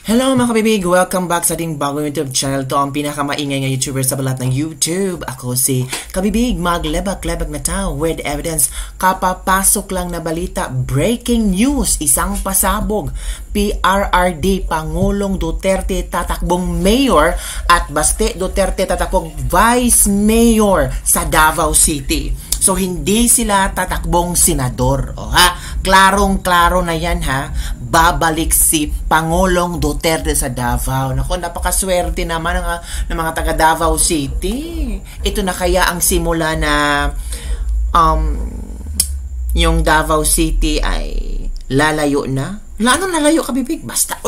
Hello mga kabibig! Welcome back sa ating bagong YouTube channel. To ang pinakamaingay nga YouTuber sa balat ng YouTube. Ako si Kabibig, maglebak-lebak na tao with evidence. Kapapasok lang na balita, breaking news, isang pasabog. PRRD, Pangulong Duterte tatakbong mayor at Baste Duterte tatakbong vice mayor sa Davao City. So, hindi sila tatakbong senador. O ha? Klarong-klaro na yan ha. Babalik si Pangulong Duterte sa Davao. Naku, napakaswerte naman ng mga taga Davao City. Ito na kaya ang simula na yung Davao City ay lalayo na? Anong lalayo, kabibig? Basta,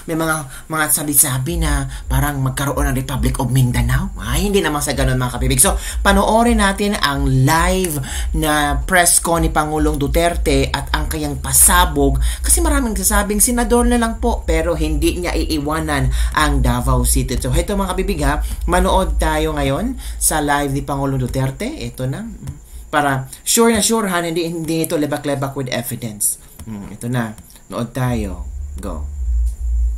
may mga sabi-sabi na parang magkaroon ng Republic of Mindanao. Hindi naman sa ganun, mga kabibig. So, panoorin natin ang live na press con ni Pangulong Duterte at ang kanyang pasabog kasi maraming sasabing senador na lang po pero hindi niya iiwanan ang Davao City. So, ito mga kabibig ha, manood tayo ngayon sa live ni Pangulong Duterte. Ito na. Para sure na sure ha, hindi ito lebak-lebak with evidence. Ito na. Nood tayo. Go.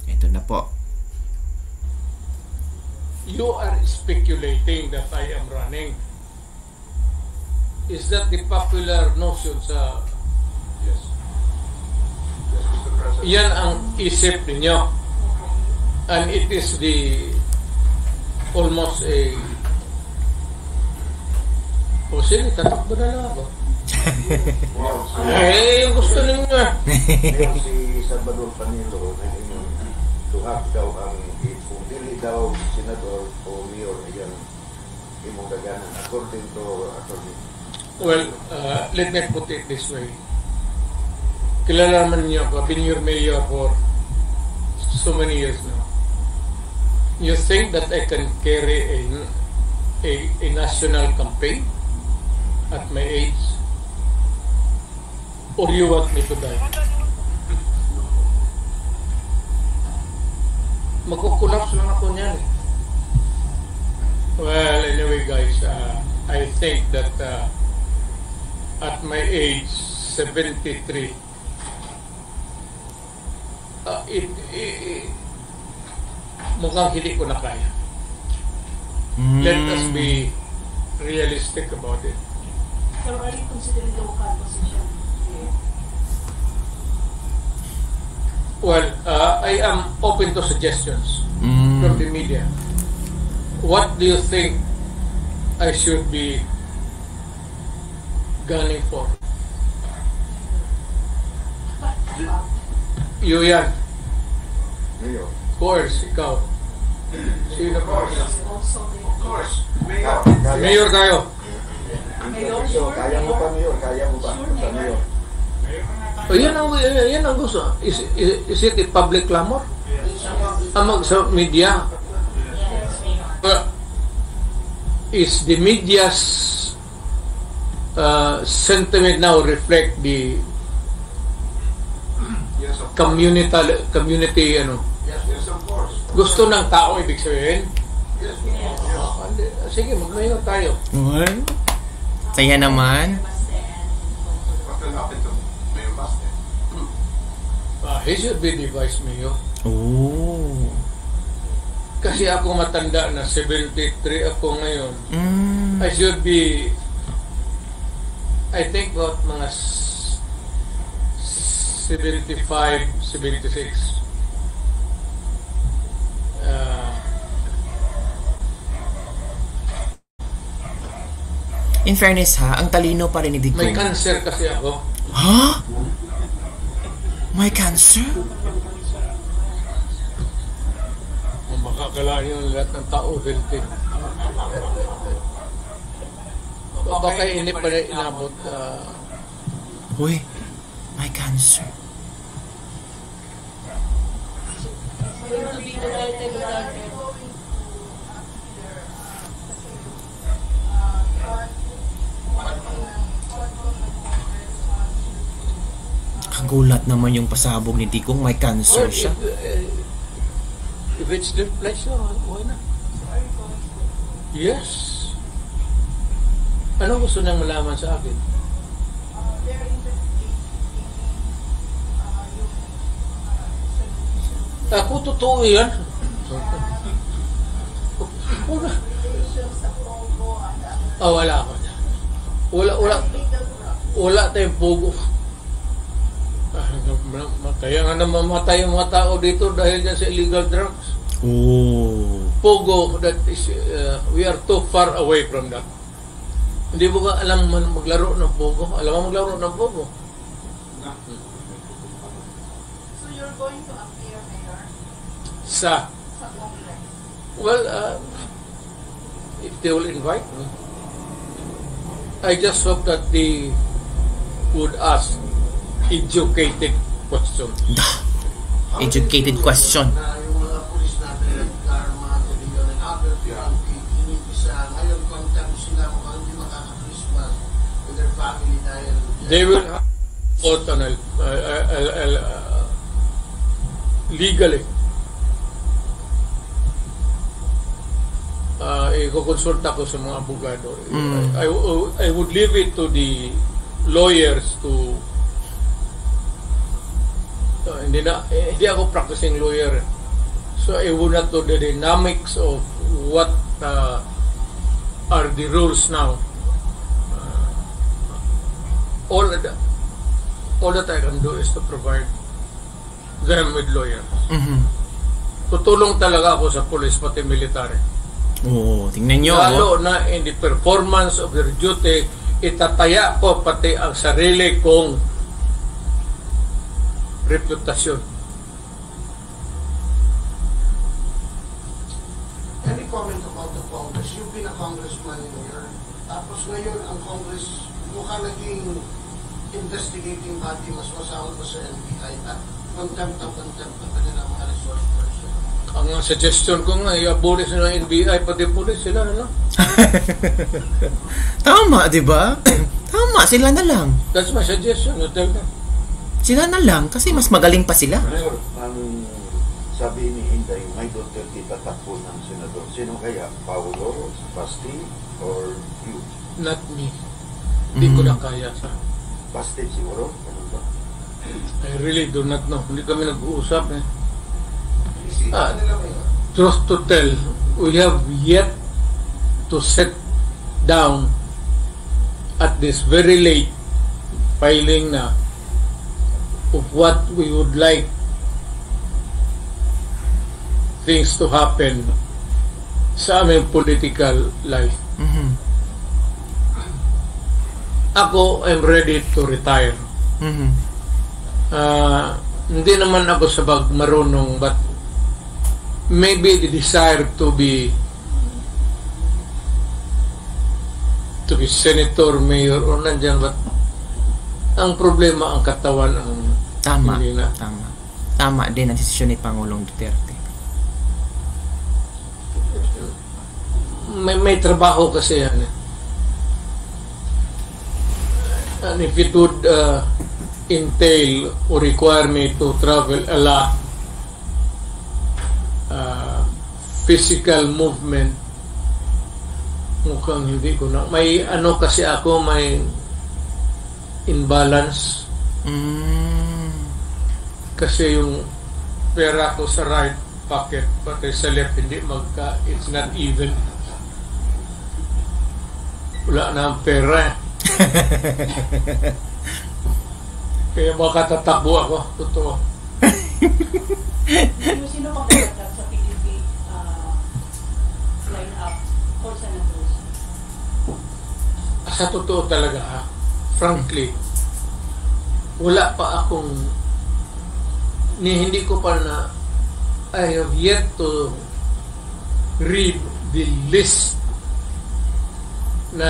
Ito na po. You are speculating that I am running. Is that the popular notion sa... Yes. Yes, Mr. President. Yan ang isip ninyo. And it is the... almost a... O sige, tatakbo na lang ako. Yung gusto ninyo. Ngayon si Salvador Panilo tuhak daw ang kung dili daw senador o mayor yan imong daganan according to attorney. Well, let me put it this way. Kilala naman niyo ako. I've been your mayor for so many years now. You think that I can carry a national campaign at my age? Or you want me to die? Magkukulaps lang ako niyan. Well, anyway guys, I think that at my age, 73, mukhang hindi ko na kaya. Let us be realistic about it. So are you considering local position? Well, I am open to suggestions from the media. What do you think I should be gunning for? You yan. Mayor. Of course, ikaw. Sino pa? Of course. Mayor. Mayor tayo. So, kaya mo pa, Mayor? Kaya mo pa? Sa Mayor. Yan ang gusto. Is it a public clamor? Among sa media? Is the media's sentiment now reflect the community ano? Yes, of course. Gusto ng tao, ibig sabihin? Yes. Sige, magmayo tayo. What? Saya naman. What will happen to Mayor Baste? He should be the vice mayor. Oh. Kasi ako matanda na, 73 ako ngayon. I should be, I think about mga 75, 76. In fairness ha, ang talino pa rin ni Digong. May cancer kasi ako. Ha? May cancer? Makakalaan yung lahat ng tao healthy. Baka hindi pa rin inabot. Uy, may cancer. Kagulat naman yung pasabog ni Digong, may cancer siya. If it's their pleasure, why not? Yes. Ano gusto nang malaman sa akin? Ako, totoo yan. Wala. Wala ako. Wala tayong pugo. Kaya nga namamatay yung mga tao dito dahil dyan sa illegal drugs. Pogo, that is, we are too far away from that. Hindi mo ka alam maglaro ng pogo? Alam mo maglaro ng pogo? So you're going to appear, Mayor? Sa Congress? Well, if they will invite me, I just hope that they would ask educated questions. Educated question. Na yung mga pulis natin, mga kaibigan ng Albert, ngayon, contact sila mukhang hindi makaka-Christmas with their family dahil They will have legally. Ikukonsulta ko sa mga abogado. I would leave it to the lawyers to hindi ako practicing lawyer, so I would not know the dynamics of what are the rules now. All that I can do is to provide them with lawyers. Tutulong talaga ako sa police pati military. Tingnan nyo. Lalo na in the performance of their duty, itataya ko pati ang sarili kong reputasyon. any comment about the Congress? You've been a congressman here. Tapos ngayon, ang Congress mukhang naging investigating body, mas masawag mo sa NBI na contempt ng kanilang mga resource person. Ang suggestion ko nga, i-abolish na ng NBI, pati police sila na lang. Tama, di ba? Tama, sila na lang. That's my suggestion. You tell them. Sila na lang, kasi mas magaling pa sila. Mayor, ang sabi ni Inday, may Duterte tatakbo ng senador. Sino kaya? Paulo, Basti, or you? Not me. Hindi ko na kaya sa. Basti siguro? Ano ba? I really do not know. Hindi kami nag-uusap eh. Isipan nila ngayon. Truth to tell, we have yet to sit down at this very late filing na of what we would like things to happen sa aming political life. Ako, I'm ready to retire. Hindi naman ako sa marunong, but maybe the desire to be senator, mayor, or nandyan, but ang problema, ang katawan, ang Tama. hindi na. Tama din ang desisyon ni Pangulong Duterte. May trabaho kasi yan eh. And if it would entail or require me to travel a lot, physical movement, mukhang hindi ko na. May ano kasi ako, may imbalance. Kasi yung pera ko sa right pocket, pati sa left, hindi it's not even. Wala na ang pera eh. Kaya baka tatakbo ako. Totoo. Sino magdadagdag sa PDP line-up for senators? Sa totoo talaga, frankly, wala pa akong hindi ko pa na I have yet to read the list na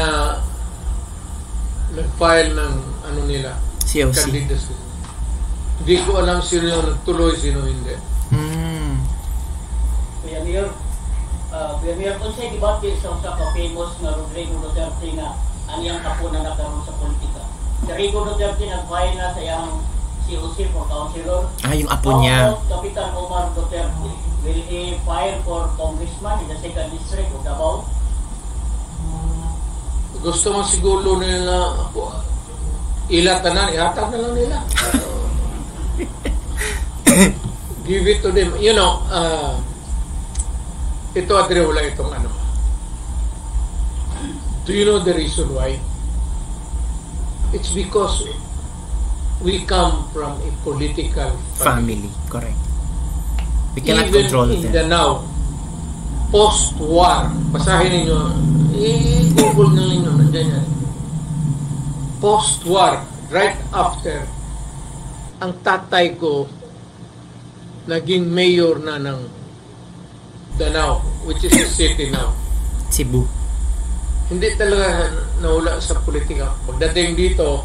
nag-file ng ano nila, COC. candidacy. Hindi ko alam sino yung nagtuloy, sino hindi. Kuya Mayor, kung sa'yo debate sa usa ka famous na Rodrigo Duterte na aniyang kapo na nagkaroon sa politika. Si Rodrigo Duterte nag-file na sa iyang COC for councilor. Yung apo niya. Kapitan Omar Duterte, will he file for congressman in the 2nd district of Davao? Gusto mo siguro nila ilatanan, ihatag na lang nila. give it to them. You know, ito Adre, wala itong ano. Do you know the reason why? It's because we come from a political Family. Correct. We cannot Even control in them. the now, post-war, basahin ninyo, i-google na ninyo, nandiyan yan. Post-war, right after, ang tatay ko naging mayor na ng Danao, which is a city now. Cebu. Hindi talaga nawala sa politika. Pagdating dito,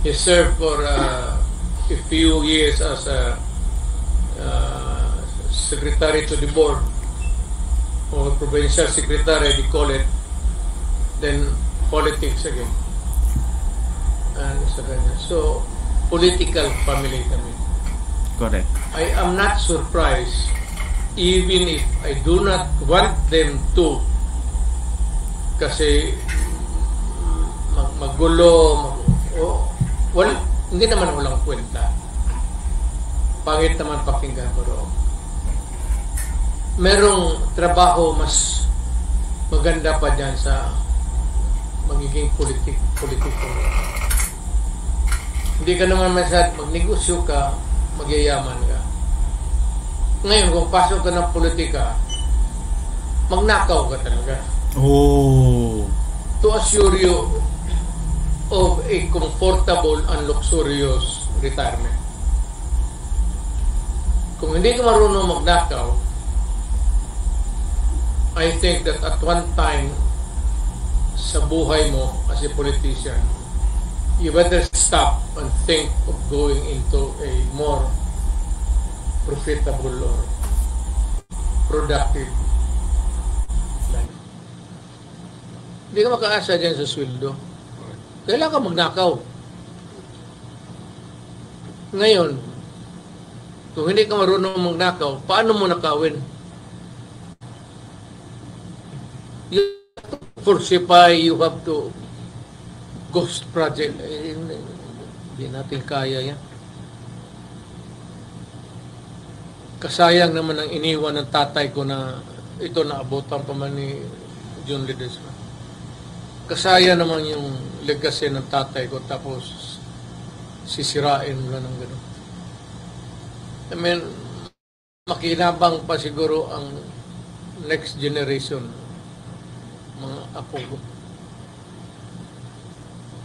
he served for a few years as a secretary to the board or provincial secretary, they call it. Then politics again. And so political family kami. Correct. I am not surprised even if I do not want them to, kasi magulo, hindi naman walang kwenta. Pangit naman pakinggan, pero merong trabaho mas maganda pa dyan sa magiging politiko. Hindi ka naman magnegosyo ka, magyayaman ka. Ngayon, kung pasok ka ng politika, magnakaw ka talaga. Oh. To assure you of a comfortable and luxurious retirement. Kung hindi ka marunong magnakaw, I think that at one time sa buhay mo as a politician, you better stop and think of going into a more profitable or productive life. Hindi ka makaasa dyan sa sweldo. Kailangan ka magnakaw. Ngayon, kung hindi ka marunong magnakaw, paano mo nakawin? You have to falsify, you have to ghost project. Hindi natin kaya yan. Kasayang naman ang iniwan ng tatay ko na ito naabotan pa man ni John Ledesma. Kasaya naman yung legacy ng tatay ko tapos sisirain mo lang ng gano'n. I mean, makinabang pa siguro ang next generation, mga apo ko.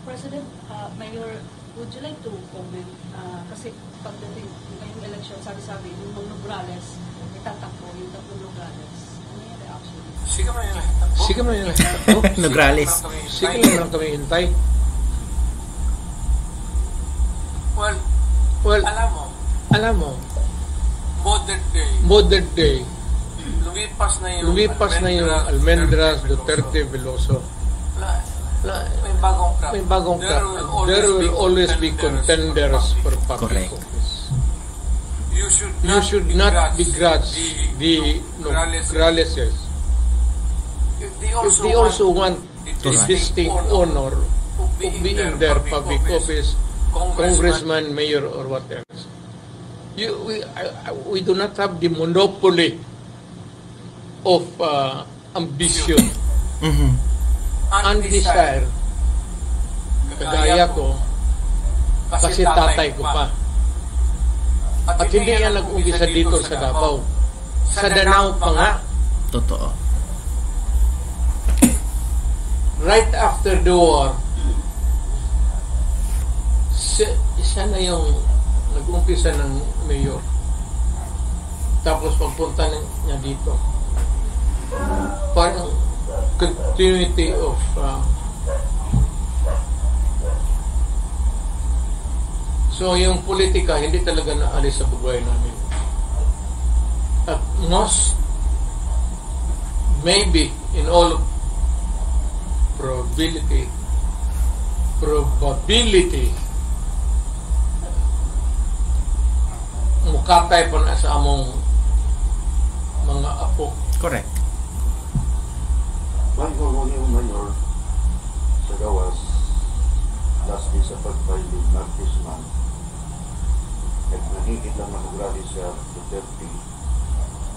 President, Mayor, would you like to comment? Kasi pagdating ngayong election, sabi-sabi, yung mga Nograles, itatakbo yung tatlong Nograles. Ano yung reaction? Sige mo yun. Sige mo yun. Nograles. Sige lang kami hintay. Well, alam mo, modern day, lumipas na yung Almendras, Duterte, Veloso. May bagong crop. There will always be contenders for public office. You should not begrudge the Nograleses. If they also want the distinct honor of being their public office, congressman, mayor, or what else. We do not have the monopoly of ambition and desire. Kagaya ko, kasi tatay ko pa. At hindi yan nag-umpisa dito sa Davao. Sa Danao pa nga. Totoo. Right after the war, isa na yung nag-umpisa ng mayor. Tapos pagpunta niya dito, parang continuity of so yung politika hindi talaga naalis sa buhay namin. At most, maybe in all probability mukatay pa na sa among mga apo. Correct. Bago yung mayor sa gawas, last day sa pag-filing ng this month, at nahigit lang na Nograles sa Duterte,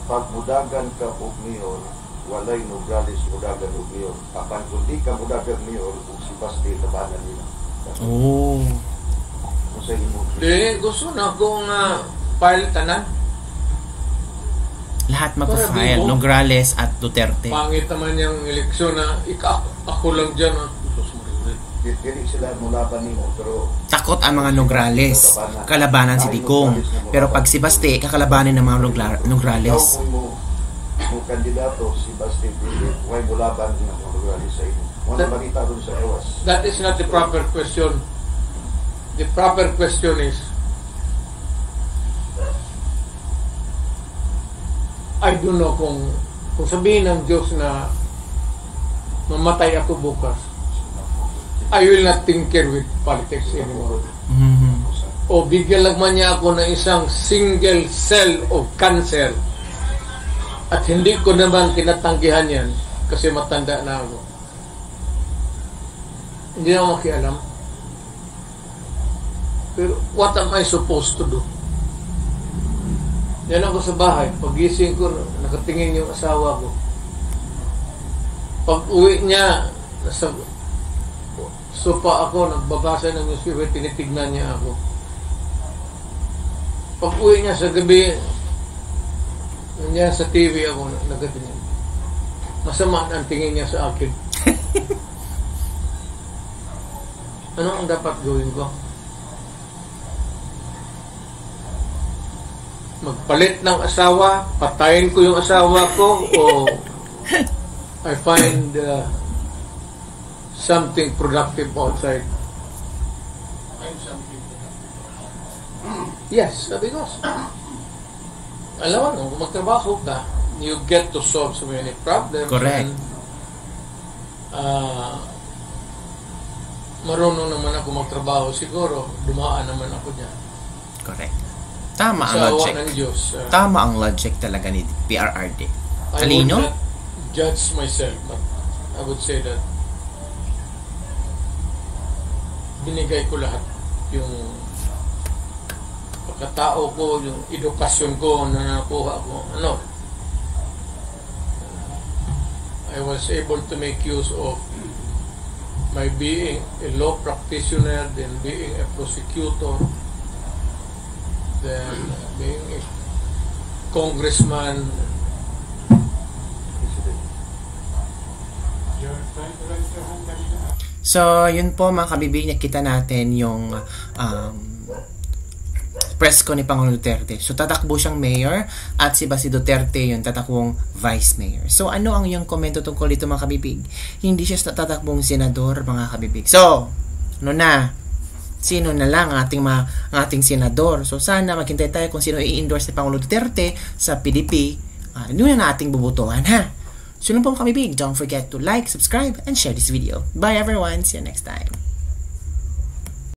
pag mudagan ka og mayor, walay Nograles mudagan og mayor. Apan kung di ka mudagan mayor, kung si Basti tabanan nila. Oh. Kung sa imo. Di, gusto na akong file tanan. Lahat magpa-file. Nograles at Duterte. Pangit naman yung eleksyon na ako lang dyan. Dili sila mulaban nimo, pero Takot ang mga Nograles. Kalabanan si Digong. Pero pag si Basti, kakalabanin ng mga Nograles. ikaw mo kandidato si Basti Dili, way mulaban ng mga Nograles sa imo. Wala balita doon sa Ewas. That is not the proper question. The proper question is, I don't know kung sabihin ng Diyos na mamatay ako bukas, I will not tinker with politics anymore. O bigyan lang man niya ako ng isang single cell of cancer at hindi ko naman kinatanggihan yan kasi matanda na ako. Hindi na ako makialam. Pero what am I supposed to do? Yan ako sa bahay. Pagising ko, nakatingin yung asawa ko. Pag uwi niya, nasa sopa ako, nagbabasa ng newspaper, tinitignan niya ako. Pag uwi niya sa gabi, nandiyan sa TV ako, nagatingin. Masama ang tingin niya sa akin. Ano ang dapat gawin ko? Magpalit ng asawa, patayin ko yung asawa ko, o I find something productive outside. Find something. Yes, because alam mo, kung magtrabaho ka, you get to solve so many problems. Correct. And, marunong naman ako magtrabaho siguro, dumaan naman ako dyan. Correct. Tama ang Sa awa logic. ng Diyos. Tama ang logic talaga ni PRRD. I would Talino? not judge myself, but I would say that binigay ko lahat. Yung pagkatao ko, yung edukasyon ko na nakuha ko. I was able to make use of my being a law practitioner, then being a prosecutor, then being a congressman. So, yun po mga kabibig, nakita natin yung press ko ni Pangulong Duterte. So, tatakbo siyang mayor at si Basti Duterte yung tatakbong vice mayor. So, ano ang iyong komento tungkol dito mga kabibig? Hindi siya tatakbong senador mga kabibig. So, ano na? Sino na lang ang ating senador? So, sana maghintay tayo kung sino i-endorse ni Pangulong Duterte sa PDP. Doon na nating bubutuhan, ha? So, yun po mga kabibig. Don't forget to like, subscribe, and share this video. Bye everyone. See you next time.